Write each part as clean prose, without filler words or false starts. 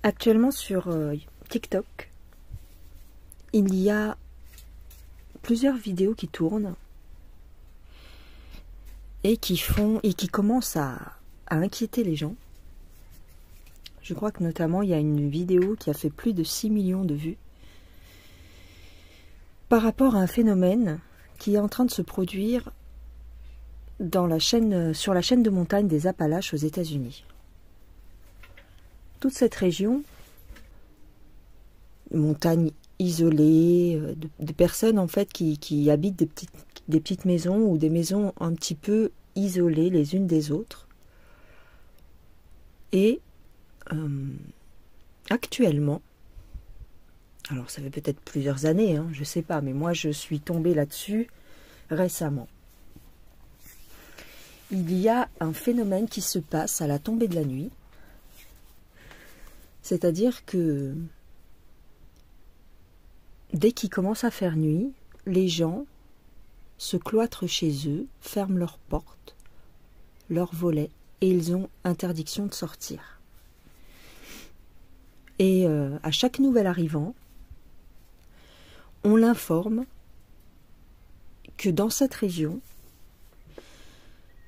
Actuellement sur TikTok, il y a plusieurs vidéos qui tournent et qui commencent à inquiéter les gens. Je crois que notamment il y a une vidéo qui a fait plus de 6 millions de vues par rapport à un phénomène qui est en train de se produire sur la chaîne de montagne des Appalaches aux États-Unis. Toute cette région, montagne isolée, de personnes en fait qui habitent des petites maisons ou des maisons un petit peu isolées les unes des autres. Et actuellement, alors ça fait peut-être plusieurs années, hein, je sais pas, mais moi je suis tombée là-dessus récemment. Il y a un phénomène qui se passe à la tombée de la nuit, c'est-à-dire que dès qu'il commence à faire nuit, les gens se cloîtrent chez eux, ferment leurs portes, leurs volets, et ils ont interdiction de sortir. Et à chaque nouvel arrivant, on l'informe que dans cette région,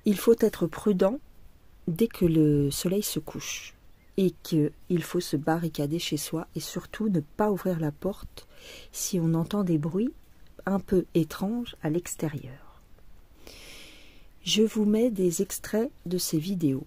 il faut être prudent dès que le soleil se couche et qu'il faut se barricader chez soi et surtout ne pas ouvrir la porte si on entend des bruits un peu étranges à l'extérieur. Je vous mets des extraits de ces vidéos.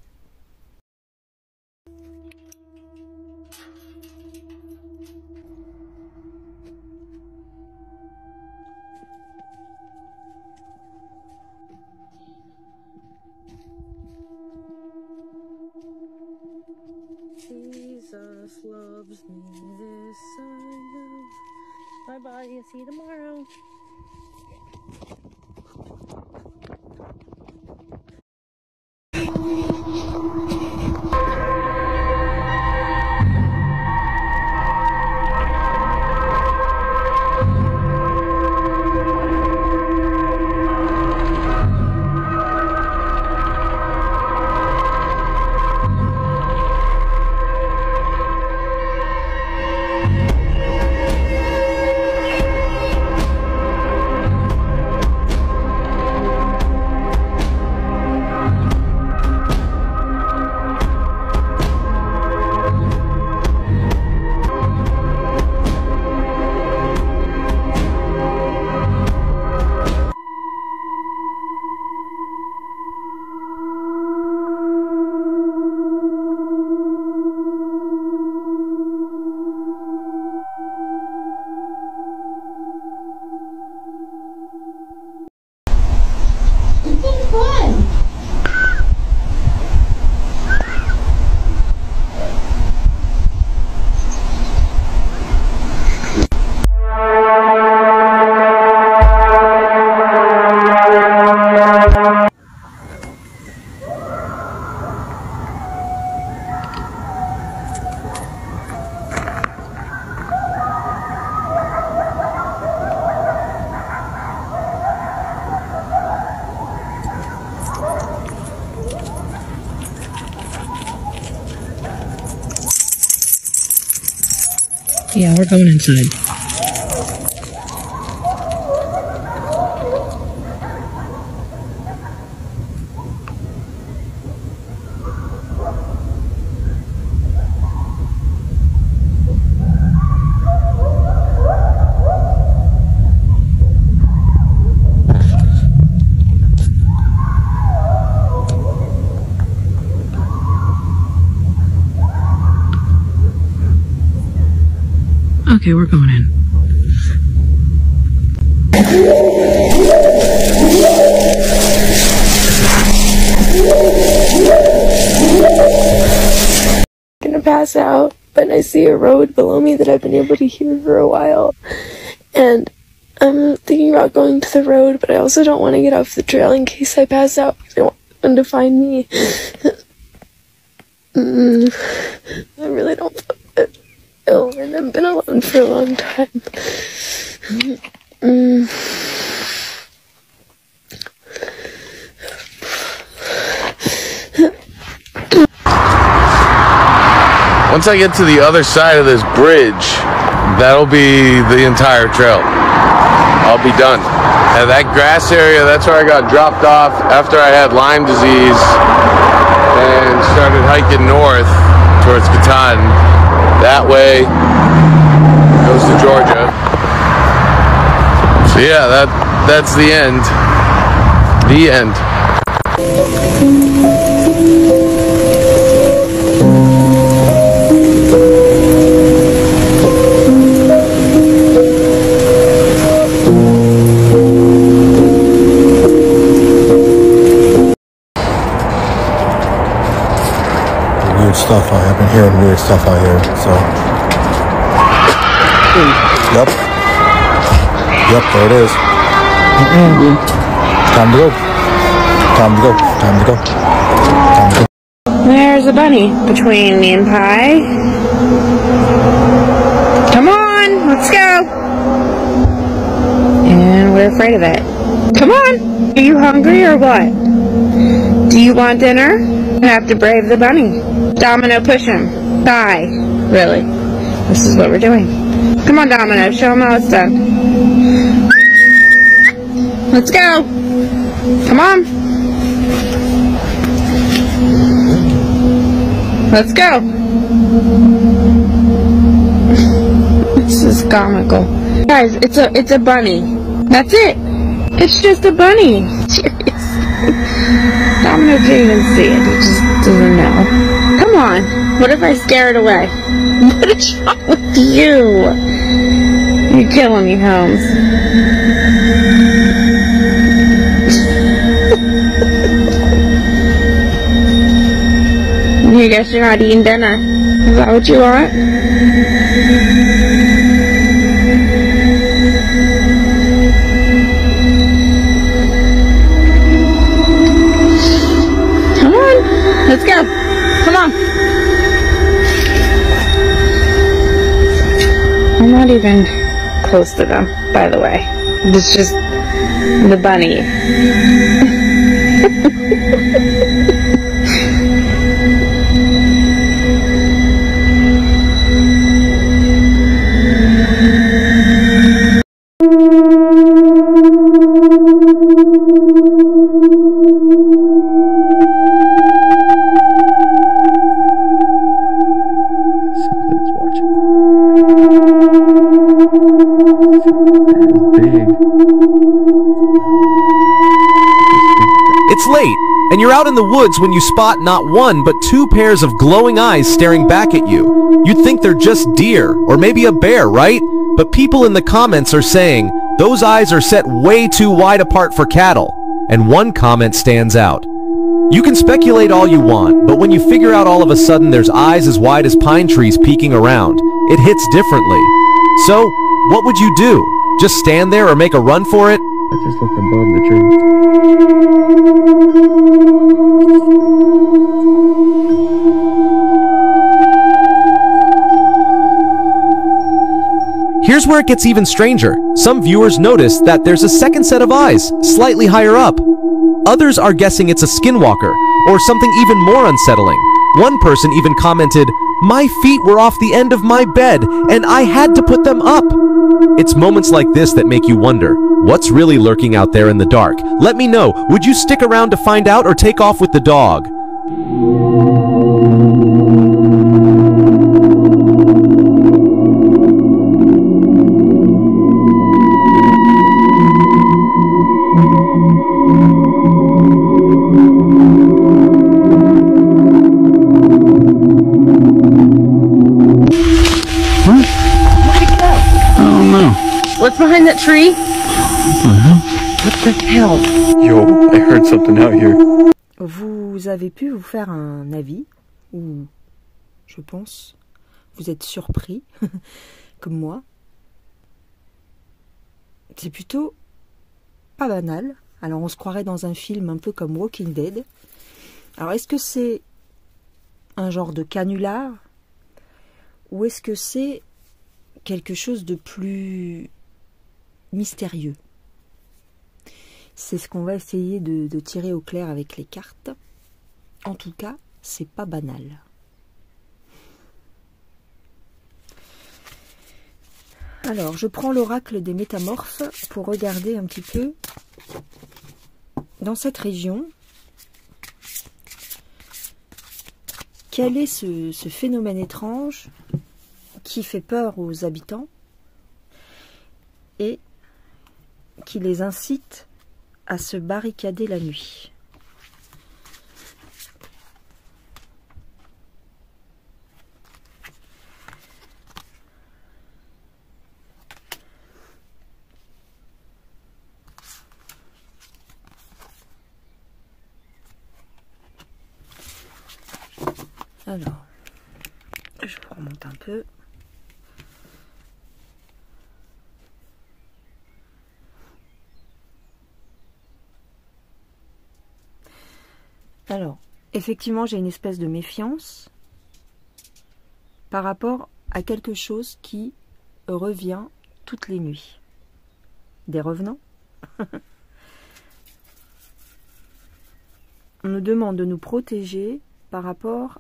Jesus loves me, this I know. Bye bye, I'll see you tomorrow. Yeah, we're going inside. Okay, we're going in. I'm gonna pass out, but I see a road below me that I've been able to hear for a while, and I'm thinking about going to the road, but I also don't want to get off the trail in case I pass out because I want them to find me. I really don't feel good. ill and I've been alone for a long time. Once I get to the other side of this bridge, that'll be the entire trail. I'll be done. And that grass area, that's where I got dropped off after I had Lyme disease and started hiking north towards Katahdin. That way goes to Georgia. So yeah, that's the end. The end. Weird stuff. I've been hearing weird stuff out here, so. Yep, there it is. Time to go. Time to go. Time to go. Time to go. There's a bunny between me and Pie. Come on, let's go. And we're afraid of it. Come on. Are you hungry or what? Do you want dinner? You have to brave the bunny. Domino, push him. Pie. Really. This is what we're doing. Come on, Domino. Show him how it's done. Let's go. Come on. Let's go. This is comical. Guys, it's a bunny. That's it. It's just a bunny. Seriously. Domino can't even see it. He just doesn't know. Come on. What if I scare it away? What is wrong with you? You're killing me, Holmes. I guess you're not eating dinner. Is that what you want? Come on. Let's go. Come on. I'm not even close to them, by the way. It's just the bunny. It's late, and you're out in the woods when you spot not one, but two pairs of glowing eyes staring back at you. You'd think they're just deer, or maybe a bear, right? But people in the comments are saying, those eyes are set way too wide apart for cattle. And one comment stands out. You can speculate all you want, but when you figure out all of a sudden there's eyes as wide as pine trees peeking around, it hits differently. So, what would you do? Just stand there or make a run for it? I just looked above the tree. Here's where it gets even stranger. Some viewers notice that there's a second set of eyes, slightly higher up. Others are guessing it's a skinwalker, or something even more unsettling. One person even commented, "My feet were off the end of my bed, and I had to put them up." It's moments like this that make you wonder, what's really lurking out there in the dark? Let me know, would you stick around to find out or take off with the dog? What's behind that tree? What the hell? Yo, I heard something out here. Vous avez pu vous faire un avis, ou je pense, vous êtes surpris, comme moi. C'est plutôt pas banal. Alors on se croirait dans un film un peu comme Walking Dead. Alors est-ce que c'est un genre de canular, ou est-ce que c'est quelque chose de plus mystérieux? C'est ce qu'on va essayer de tirer au clair avec les cartes. En tout cas, c'est pas banal. Alors, je prends l'oracle des métamorphes pour regarder un petit peu dans cette région quel est ce phénomène étrange qui fait peur aux habitants et qui les incite à se barricader la nuit. Alors, je remonte un peu. Alors, effectivement, j'ai une espèce de méfiance par rapport à quelque chose qui revient toutes les nuits. Des revenants. On nous demande de nous protéger par rapport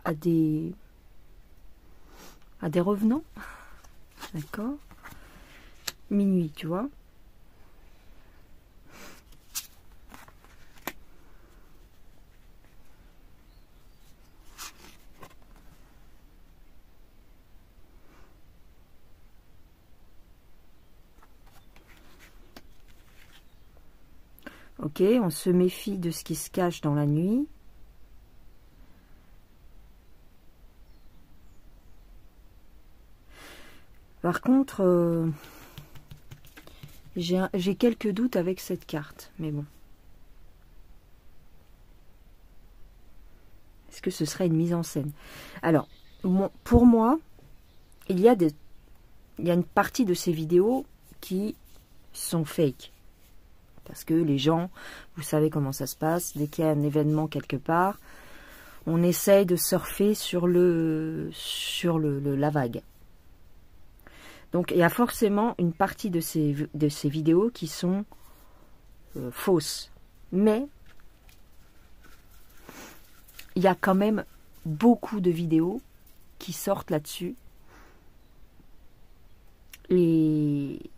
à des revenants. D'accord? Minuit, tu vois. Ok, on se méfie de ce qui se cache dans la nuit. Par contre, j'ai quelques doutes avec cette carte, mais bon. Est-ce que ce serait une mise en scène? Alors, pour moi, il y a une partie de ces vidéos qui sont fake. Parce que les gens, vous savez comment ça se passe, dès qu'il y a un événement quelque part, on essaye de surfer sur la vague. Donc il y a forcément une partie de ces vidéos qui sont fausses. Mais il y a quand même beaucoup de vidéos qui sortent là-dessus. Et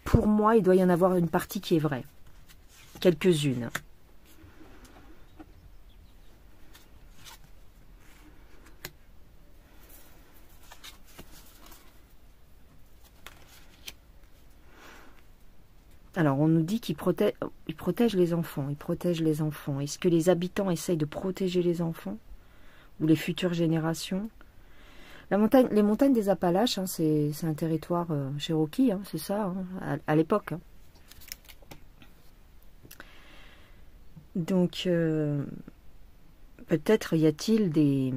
pour moi, il doit y en avoir une partie qui est vraie. Quelques-unes. Alors, on nous dit qu'il protège les enfants. Il protège les enfants. Est-ce que les habitants essayent de protéger les enfants? Ou les futures générations? Les montagnes des Appalaches, hein, c'est un territoire cherokee, hein, c'est ça, hein, à l'époque. Hein. Donc, peut-être y a-t-il des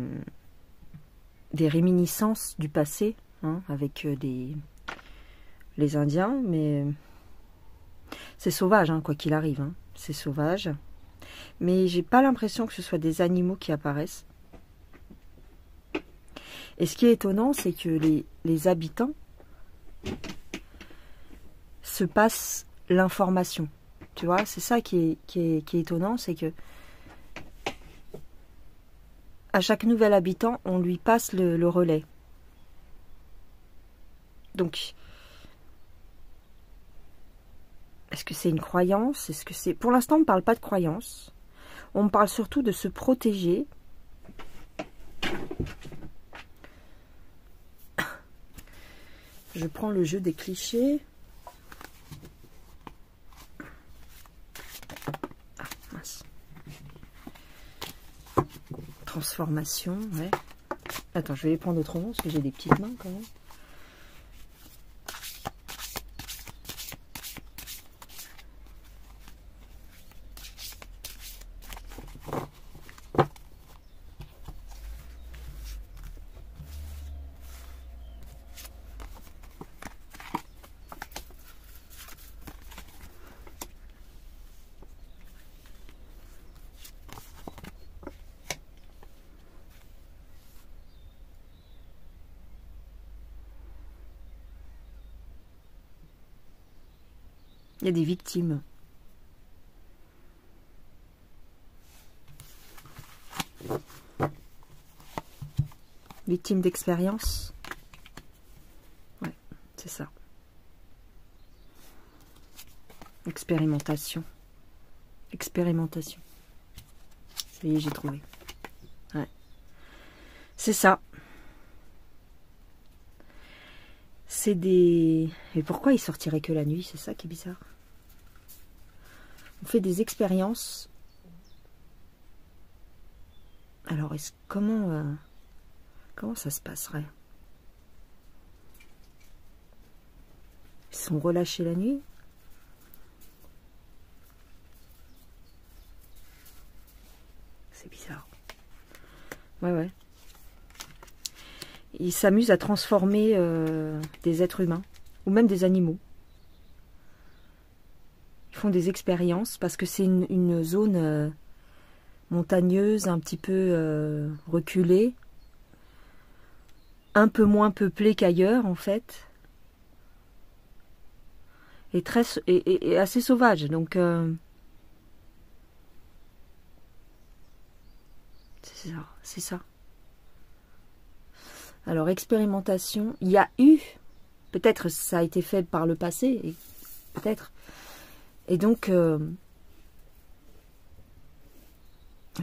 réminiscences du passé, hein, avec les Indiens, mais c'est sauvage, hein, quoi qu'il arrive. Hein, c'est sauvage. Mais j'ai pas l'impression que ce soit des animaux qui apparaissent. Et ce qui est étonnant, c'est que les habitants se passent l'information. Tu vois, c'est ça qui est étonnant, c'est que à chaque nouvel habitant, on lui passe le relais. Donc, est-ce que c'est une croyance? Est-ce que c'est... Pour l'instant, on ne parle pas de croyance. On parle surtout de se protéger. Je prends le jeu des clichés. Ah, mince. Transformation, ouais. Attends, je vais les prendre autrement parce que j'ai des petites mains quand même. Il y a des victimes. Victime d'expérience. Ouais, c'est ça. Expérimentation. Expérimentation. Ça y est, j'ai trouvé. Ouais. C'est ça. C'est des... Mais pourquoi ils sortiraient que la nuit? C'est ça qui est bizarre. On fait des expériences. Alors, comment ça se passerait? Ils sont relâchés la nuit? C'est bizarre. Ouais, ouais. Ils s'amusent à transformer des êtres humains, ou même des animaux. Ils font des expériences, parce que c'est une zone montagneuse, un petit peu reculée, un peu moins peuplée qu'ailleurs, en fait, et assez sauvage, donc... c'est ça. Alors, expérimentation, il y a eu, peut-être ça a été fait par le passé, peut-être, et donc,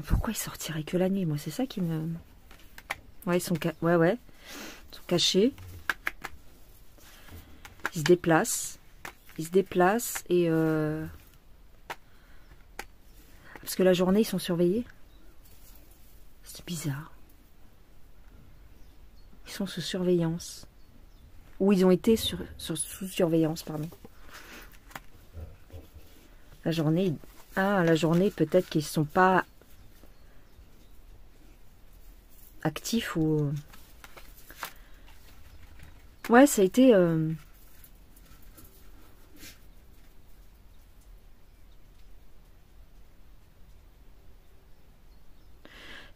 pourquoi ils sortiraient que la nuit? Moi, c'est ça qui me... Ouais, ils sont, ils sont cachés, ils se déplacent, et... Parce que la journée, ils sont surveillés. C'est bizarre. Ils sont sous surveillance. Ou ils ont été sous surveillance, pardon. La journée... Ah, la journée, peut-être qu'ils ne sont pas actifs ou... Ouais, ça a été...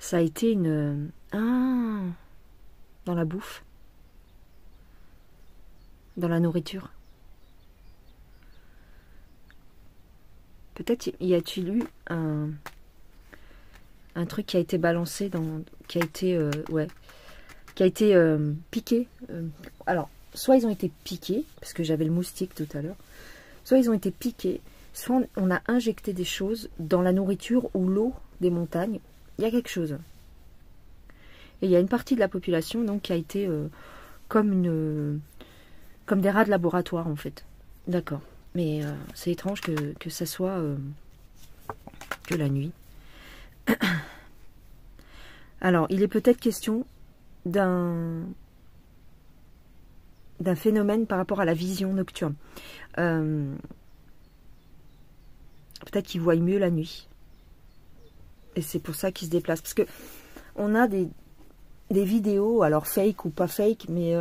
Ça a été une... Ah, dans la bouffe. Dans la nourriture. Peut-être y a-t-il eu un truc qui a été balancé dans... Qui a été... qui a été piqué. Alors, soit ils ont été piqués, parce que j'avais le moustique tout à l'heure. Soit ils ont été piqués. Soit on a injecté des choses dans la nourriture ou l'eau des montagnes. Il y a quelque chose. Et il y a une partie de la population donc qui a été comme des rats de laboratoire en fait. D'accord. Mais c'est étrange que ça soit que la nuit. Alors, il est peut-être question d'un phénomène par rapport à la vision nocturne. Peut-être qu'ils voient mieux la nuit. Et c'est pour ça qu'ils se déplacent. Parce que on a des vidéos, alors fake ou pas fake, mais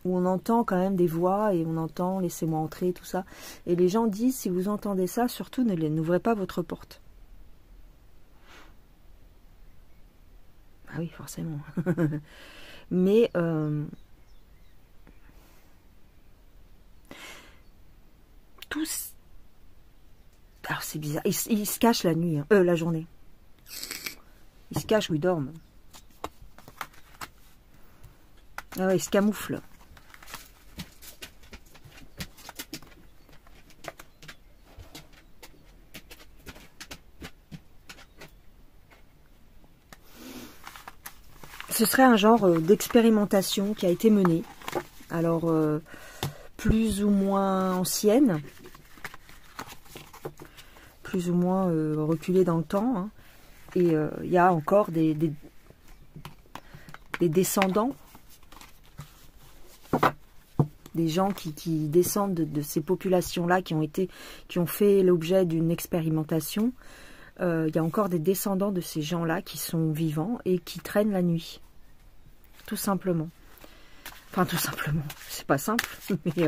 où on entend quand même des voix et on entend « laissez-moi entrer », tout ça. Et les gens disent, si vous entendez ça, surtout n'ouvrez pas votre porte. Ah oui, forcément. Mais... tous... Alors c'est bizarre. Ils se cachent la nuit, hein. La journée. Ils se cachent ou ils dorment. Ah ouais, ils se camouflent. Ce serait un genre d'expérimentation qui a été menée. Alors, plus ou moins ancienne. Plus ou moins reculée dans le temps. Hein. Et il y a encore des descendants. Des gens qui descendent de ces populations-là, qui ont fait l'objet d'une expérimentation. Il y a encore des descendants de ces gens-là qui sont vivants et qui traînent la nuit. Tout simplement. Enfin, tout simplement. C'est pas simple. Mais,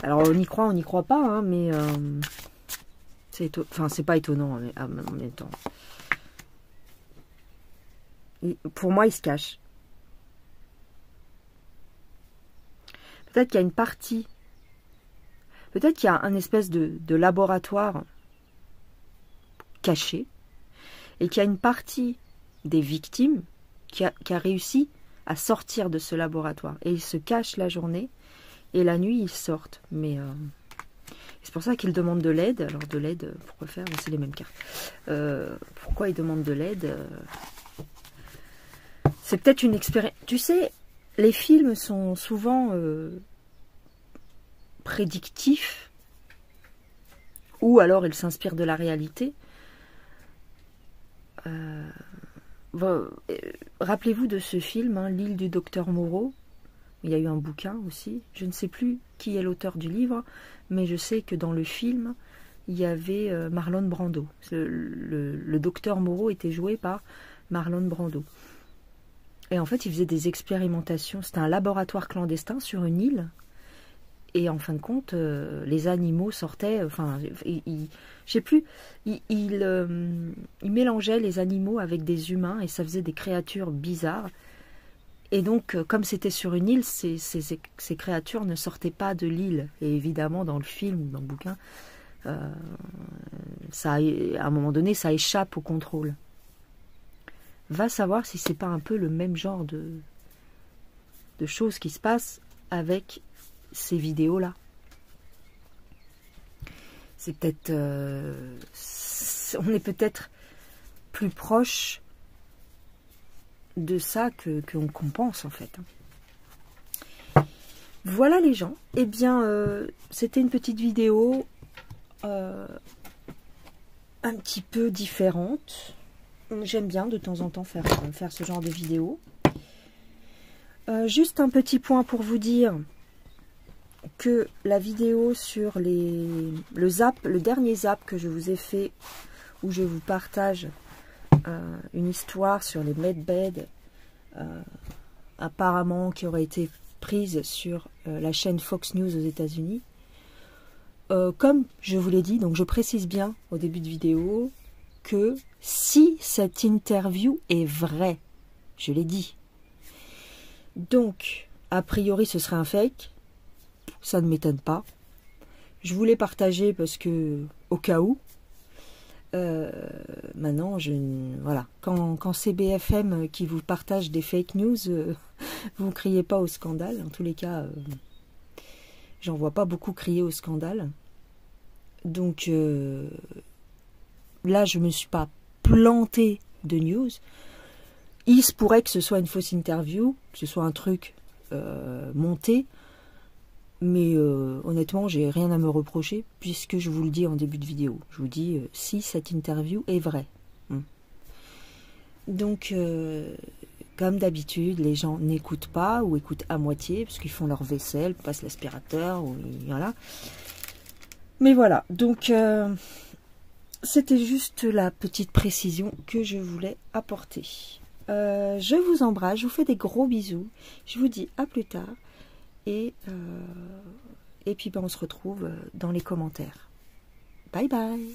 alors, on y croit, on n'y croit pas, hein, mais c'est pas étonnant mais, en même temps. Pour moi, ils se cachent. Peut-être qu'il y a une partie, peut-être qu'il y a un espèce de laboratoire caché et qu'il y a une partie des victimes qui a réussi à sortir de ce laboratoire. Et ils se cachent la journée, et la nuit, ils sortent. Mais c'est pour ça qu'ils demandent de l'aide. Alors de l'aide, pourquoi faire? C'est les mêmes cartes. Pourquoi ils demandent de l'aide? C'est peut-être une expérience... Tu sais, les films sont souvent prédictifs, ou alors ils s'inspirent de la réalité. Rappelez-vous de ce film, hein, L'île du docteur Moreau. Il y a eu un bouquin aussi. Je ne sais plus qui est l'auteur du livre, mais je sais que dans le film, il y avait Marlon Brando. Le docteur Moreau était joué par Marlon Brando. Et en fait, il faisait des expérimentations. C'était un laboratoire clandestin sur une île. Et en fin de compte, les animaux sortaient... Enfin, je sais plus. Il mélangeait les animaux avec des humains et ça faisait des créatures bizarres. Et donc, comme c'était sur une île, ces créatures ne sortaient pas de l'île. Et évidemment, dans le film ou dans le bouquin, à un moment donné, ça échappe au contrôle. Va savoir si c'est pas un peu le même genre de choses qui se passent avec ces vidéos-là. C'est peut-être... on est peut-être plus proche de ça qu'on pense en fait. Voilà les gens. Eh bien, c'était une petite vidéo un petit peu différente. J'aime bien de temps en temps faire ce genre de vidéo. Juste un petit point pour vous dire que la vidéo sur le dernier zap que je vous ai fait, où je vous partage une histoire sur les medbeds, apparemment qui aurait été prise sur la chaîne Fox News aux États-Unis. Comme je vous l'ai dit, donc je précise bien au début de vidéo que si cette interview est vraie, je l'ai dit, donc a priori ce serait un fake, ça ne m'étonne pas. Je voulais partager parce que au cas où. Maintenant, voilà. Quand c'est BFM qui vous partage des fake news, vous ne criez pas au scandale. En tous les cas, j'en vois pas beaucoup crier au scandale. Donc là, je me suis pas plantée de news. Il se pourrait que ce soit une fausse interview, que ce soit un truc monté. Mais honnêtement, j'ai rien à me reprocher puisque je vous le dis en début de vidéo. Je vous dis si cette interview est vraie. Donc, comme d'habitude, les gens n'écoutent pas ou écoutent à moitié parce qu'ils font leur vaisselle, passent l'aspirateur, ou voilà. Mais voilà, donc c'était juste la petite précision que je voulais apporter. Je vous embrasse, je vous fais des gros bisous. Je vous dis à plus tard. Et puis on se retrouve dans les commentaires. Bye bye.